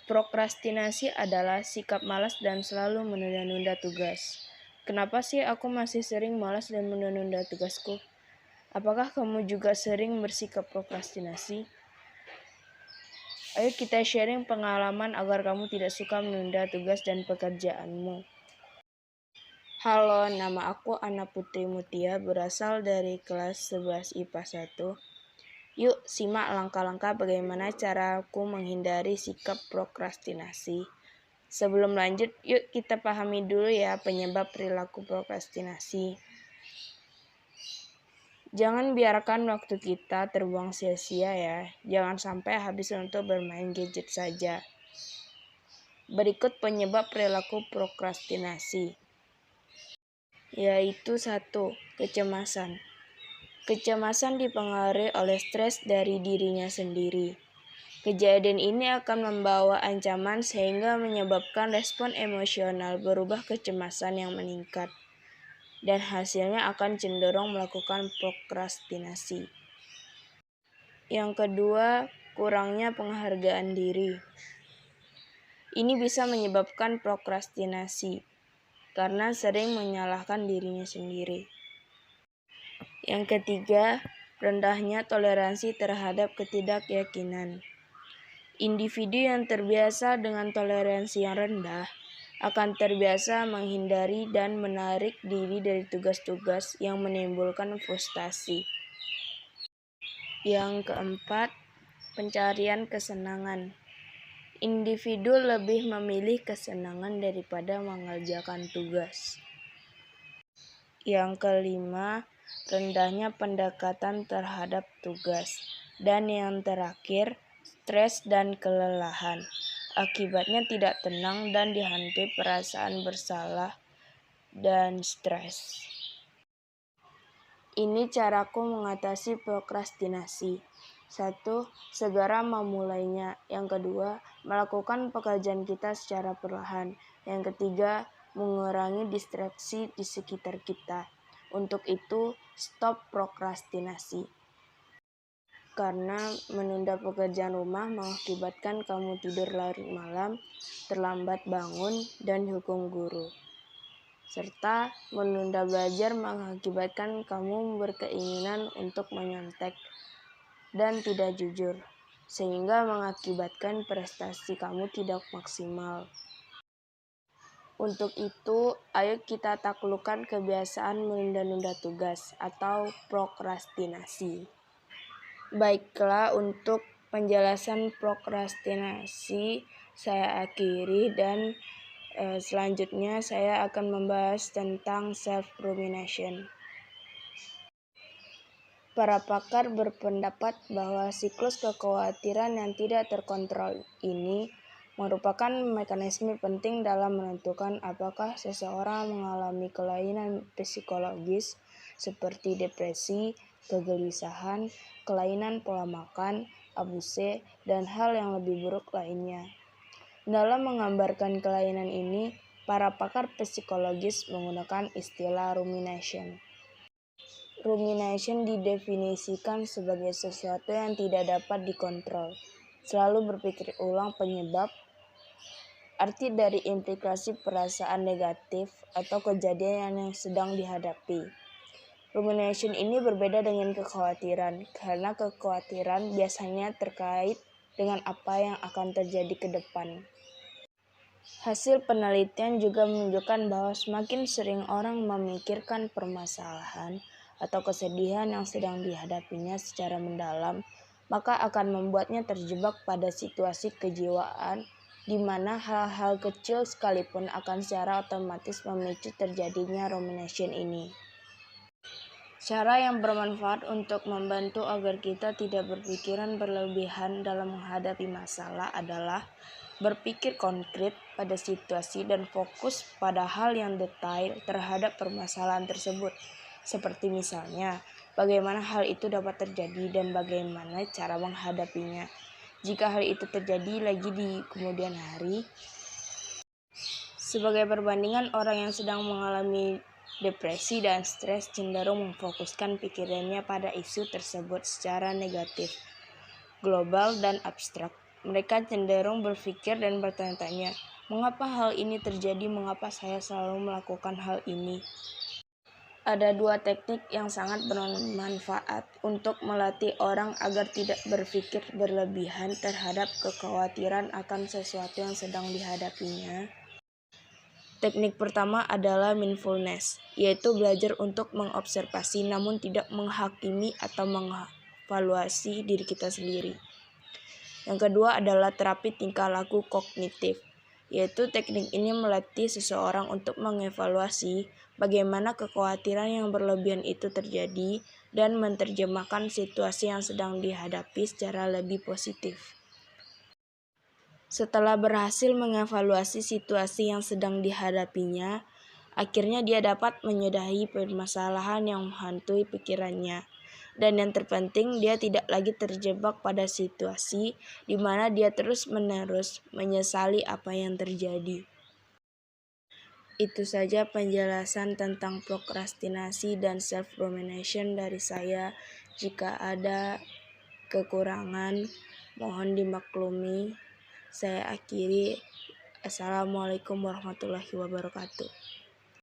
Prokrastinasi adalah sikap malas dan selalu menunda-nunda tugas. Kenapa sih aku masih sering malas dan menunda-nunda tugasku? Apakah kamu juga sering bersikap prokrastinasi? Ayo kita sharing pengalaman agar kamu tidak suka menunda tugas dan pekerjaanmu. Halo, nama aku Ana Putri Mutia, berasal dari kelas 11 IPA 1. Yuk simak langkah-langkah bagaimana caraku menghindari sikap prokrastinasi. Sebelum lanjut, yuk kita pahami dulu ya penyebab perilaku prokrastinasi. Jangan biarkan waktu kita terbuang sia-sia ya. Jangan sampai habis untuk bermain gadget saja. Berikut penyebab perilaku prokrastinasi. Yaitu 1. Kecemasan. Kecemasan dipengaruhi oleh stres dari dirinya sendiri. Kejadian ini akan membawa ancaman sehingga menyebabkan respon emosional berubah kecemasan yang meningkat. Dan hasilnya akan cenderung melakukan prokrastinasi. Yang kedua, kurangnya penghargaan diri. Ini bisa menyebabkan prokrastinasi karena sering menyalahkan dirinya sendiri. Yang ketiga, rendahnya toleransi terhadap ketidakyakinan. Individu yang terbiasa dengan toleransi yang rendah akan terbiasa menghindari dan menarik diri dari tugas-tugas yang menimbulkan frustasi. Yang keempat, pencarian kesenangan. Individu lebih memilih kesenangan daripada mengerjakan tugas. Yang kelima, rendahnya pendekatan terhadap tugas. Dan yang terakhir, stres dan kelelahan. Akibatnya tidak tenang dan dihantui perasaan bersalah dan stres. Ini caraku mengatasi prokrastinasi. 1. Segera memulainya. Yang kedua, melakukan pekerjaan kita secara perlahan. Yang ketiga, mengurangi distraksi di sekitar kita. Untuk itu, stop prokrastinasi. Karena menunda pekerjaan rumah mengakibatkan kamu tidur larut malam, terlambat bangun, dan dihukum guru. Serta menunda belajar mengakibatkan kamu berkeinginan untuk menyontek dan tidak jujur, sehingga mengakibatkan prestasi kamu tidak maksimal. Untuk itu, ayo kita taklukkan kebiasaan menunda-nunda tugas atau prokrastinasi. Baiklah, untuk penjelasan prokrastinasi saya akhiri dan selanjutnya saya akan membahas tentang self-rumination. Para pakar berpendapat bahwa siklus kekhawatiran yang tidak terkontrol ini merupakan mekanisme penting dalam menentukan apakah seseorang mengalami kelainan psikologis seperti depresi, kegelisahan, kelainan pola makan, abuse, dan hal yang lebih buruk lainnya. Dalam menggambarkan kelainan ini, para pakar psikologis menggunakan istilah rumination. Rumination didefinisikan sebagai sesuatu yang tidak dapat dikontrol, selalu berpikir ulang penyebab, arti dari implikasi perasaan negatif atau kejadian yang sedang dihadapi. Rumination ini berbeda dengan kekhawatiran, karena kekhawatiran biasanya terkait dengan apa yang akan terjadi ke depan. Hasil penelitian juga menunjukkan bahwa semakin sering orang memikirkan permasalahan atau kesedihan yang sedang dihadapinya secara mendalam, maka akan membuatnya terjebak pada situasi kejiwaan di mana hal-hal kecil sekalipun akan secara otomatis memicu terjadinya rumination ini. Cara yang bermanfaat untuk membantu agar kita tidak berpikiran berlebihan dalam menghadapi masalah adalah berpikir konkret pada situasi dan fokus pada hal yang detail terhadap permasalahan tersebut. Seperti misalnya, bagaimana hal itu dapat terjadi dan bagaimana cara menghadapinya. Jika hal itu terjadi lagi di kemudian hari, sebagai perbandingan, orang yang sedang mengalami depresi dan stres cenderung memfokuskan pikirannya pada isu tersebut secara negatif, global, dan abstrak. Mereka cenderung berpikir dan bertanya-tanya, mengapa hal ini terjadi? Mengapa saya selalu melakukan hal ini? Ada dua teknik yang sangat bermanfaat untuk melatih orang agar tidak berpikir berlebihan terhadap kekhawatiran akan sesuatu yang sedang dihadapinya. Teknik pertama adalah mindfulness, yaitu belajar untuk mengobservasi namun tidak menghakimi atau mengevaluasi diri kita sendiri. Yang kedua adalah terapi tingkah laku kognitif, yaitu teknik ini melatih seseorang untuk mengevaluasi bagaimana kekhawatiran yang berlebihan itu terjadi dan menerjemahkan situasi yang sedang dihadapi secara lebih positif. Setelah berhasil mengevaluasi situasi yang sedang dihadapinya, akhirnya dia dapat menyudahi permasalahan yang menghantui pikirannya. Dan yang terpenting, dia tidak lagi terjebak pada situasi di mana dia terus-menerus menyesali apa yang terjadi. Itu saja penjelasan tentang prokrastinasi dan self-rumination dari saya. Jika ada kekurangan, mohon dimaklumi. Saya akhiri. Assalamualaikum warahmatullahi wabarakatuh.